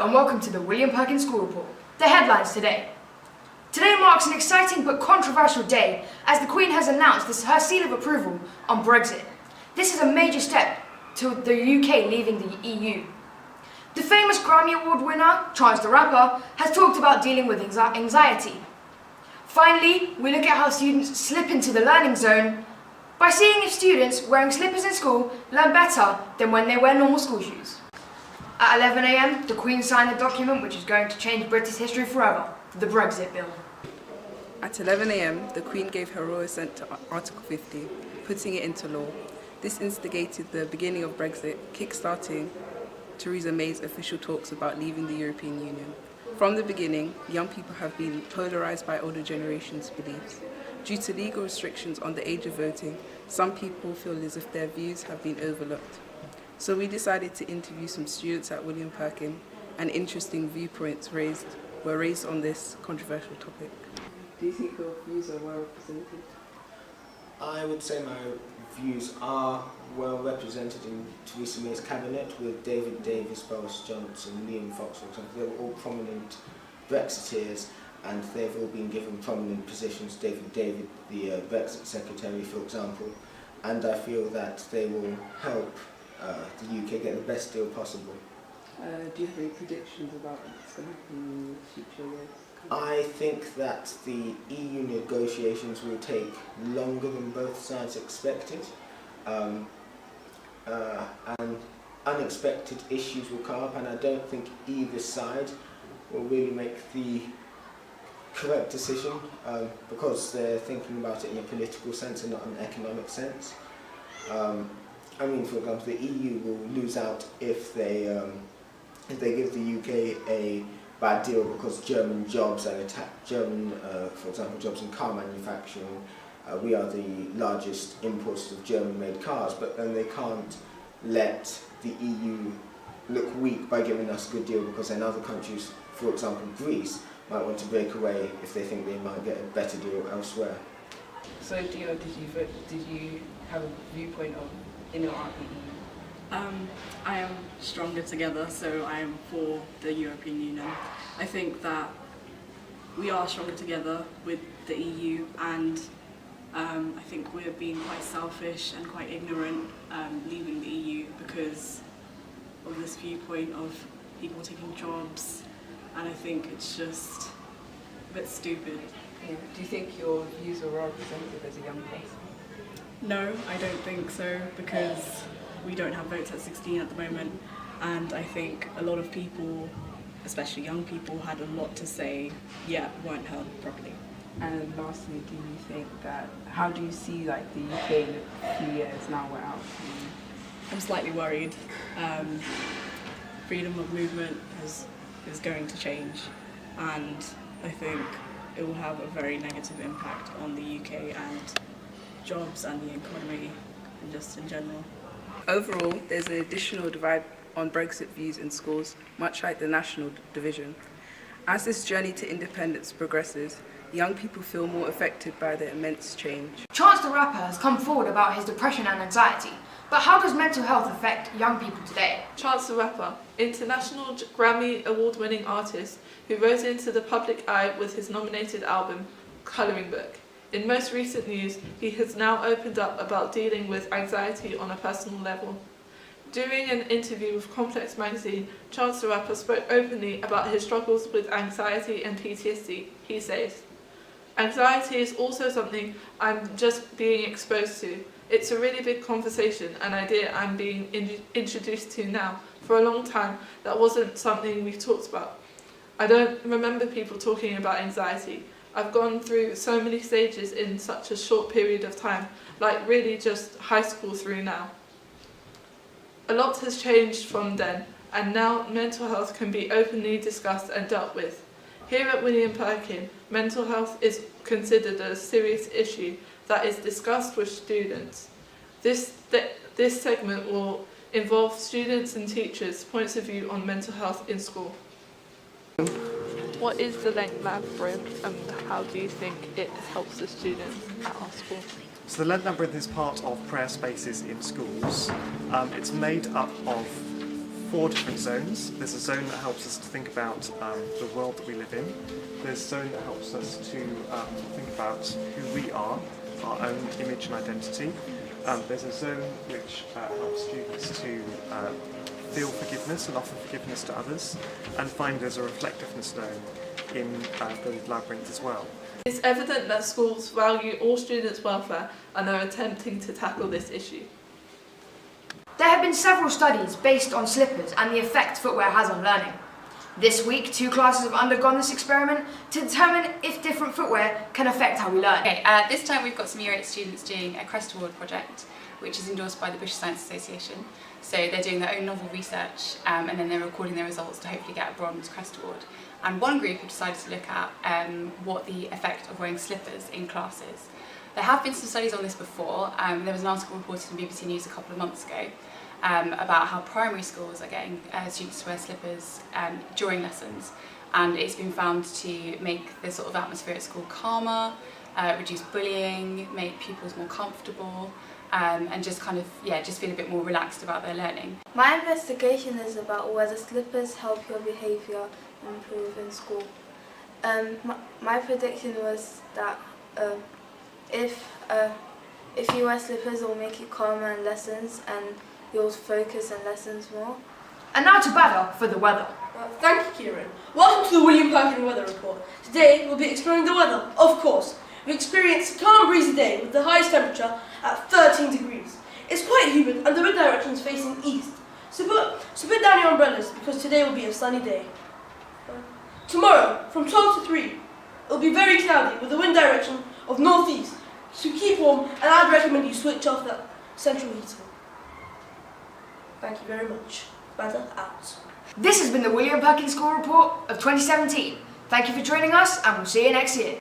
and welcome to the William Perkins School Report. The headlines today. Today marks an exciting but controversial day as the Queen has announced her seal of approval on Brexit. This is a major step to the UK leaving the EU. The famous Grammy Award winner, Chance the Rapper, has talked about dealing with anxiety. Finally, we look at how students slip into the learning zone by seeing if students wearing slippers in school learn better than when they wear normal school shoes. At 11 a.m, the Queen signed the document which is going to change British history forever, the Brexit Bill. At 11 a.m, the Queen gave her royal assent to Article 50, putting it into law. This instigated the beginning of Brexit, kick-starting Theresa May's official talks about leaving the European Union. From the beginning, young people have been polarised by older generations' beliefs. Due to legal restrictions on the age of voting, some people feel as if their views have been overlooked. So we decided to interview some students at William Perkins, and interesting viewpoints were raised on this controversial topic. Do you think your views are well represented? I would say my views are well represented in Theresa May's cabinet, with David Davis, Boris Johnson, Liam Fox, for example. They're all prominent Brexiteers, and they've all been given prominent positions. David, the Brexit Secretary, for example, and I feel that they will help the UK get the best deal possible. Do you have any predictions about what's going to happen in the future years? I think that the EU negotiations will take longer than both sides expected, and unexpected issues will come up, and I don't think either side will really make the correct decision because they're thinking about it in a political sense and not an economic sense. I mean, for example, the EU will lose out if they give the UK a bad deal because German jobs are attacked. For example, jobs in car manufacturing. We are the largest importers of German-made cars, but then they can't let the EU look weak by giving us a good deal, because then other countries, for example Greece, might want to break away if they think they might get a better deal elsewhere. So did you have a viewpoint of in or out the EU? I am stronger together, so I am for the European Union. I think that we are stronger together with the EU, and I think we're being quite selfish and quite ignorant leaving the EU because of this viewpoint of people taking jobs, and I think it's just a bit stupid. Yeah. Do you think your views are well represented as a young person? No, I don't think so, because we don't have votes at 16 at the moment, and I think a lot of people, especially young people, had a lot to say, yet weren't heard properly. And lastly, do you think that, how do you see the UK in a few years now we're out? I'm slightly worried. Freedom of movement is going to change, and I think it will have a very negative impact on the UK and jobs and the economy and just in general. Overall, there's an additional divide on Brexit views in schools, much like the national division. As this journey to independence progresses, young people feel more affected by the immense change. Chance the Rapper has come forward about his depression and anxiety, but how does mental health affect young people today? Chance the Rapper, international Grammy award-winning artist who rose into the public eye with his nominated album, Colouring Book. In most recent news, he has now opened up about dealing with anxiety on a personal level. During an interview with Complex magazine, Chance the Rapper spoke openly about his struggles with anxiety and PTSD. He says, "Anxiety is also something I'm just being exposed to. It's a really big conversation, an idea I'm being introduced to now. For a long time, that wasn't something we've talked about. I don't remember people talking about anxiety. I've gone through so many stages in such a short period of time, like really just high school through now. A lot has changed from then, and now mental health can be openly discussed and dealt with. Here at William Perkins, mental health is considered a serious issue that is discussed with students. This segment will involve students and teachers' points of view on mental health in school." What is the Lent Labyrinth, and how do you think it helps the students at our school? So the Lent Labyrinth is part of prayer spaces in schools. It's made up of 4 different zones. There's a zone that helps us to think about the world that we live in. There's a zone that helps us to think about who we are, our own image and identity. There's a zone which helps students to feel forgiveness and offer forgiveness to others. And finally, there's a reflectiveness zone in the labyrinth as well. It's evident that schools value all students' welfare and are attempting to tackle this issue. There have been several studies based on slippers and the effect footwear has on learning. This week, 2 classes have undergone this experiment to determine if different footwear can affect how we learn. Okay, this time we've got some Year 8 students doing a Crest Award project, which is endorsed by the British Science Association. So they're doing their own novel research and then they're recording their results to hopefully get a bronze Crest Award. And one group have decided to look at what the effect of wearing slippers in class is. There have been some studies on this before. There was an article reported in BBC News a couple of months ago about how primary schools are getting students to wear slippers during lessons, and it's been found to make the sort of atmosphere at school calmer, reduce bullying, make pupils more comfortable, and just kind of, just feel a bit more relaxed about their learning. My investigation is about whether slippers help your behaviour improve in school. My prediction was that if you wear slippers, it will make you calmer in lessons and you'll focus in lessons more. And now to Badr for the weather. Thank you, Kieran. Welcome to the William Perkin Weather Report. Today we'll be exploring the weather, of course. We experienced a calm breezy day with the highest temperature at 13 degrees. It's quite humid and the wind direction is facing east. So put down your umbrellas because today will be a sunny day. Tomorrow, from 12 to 3, it will be very cloudy with the wind direction of northeast. So keep warm and I'd recommend you switch off that central heater. Thank you very much. Badr out. This has been the William Perkin School Report of 2017. Thank you for joining us and we'll see you next year.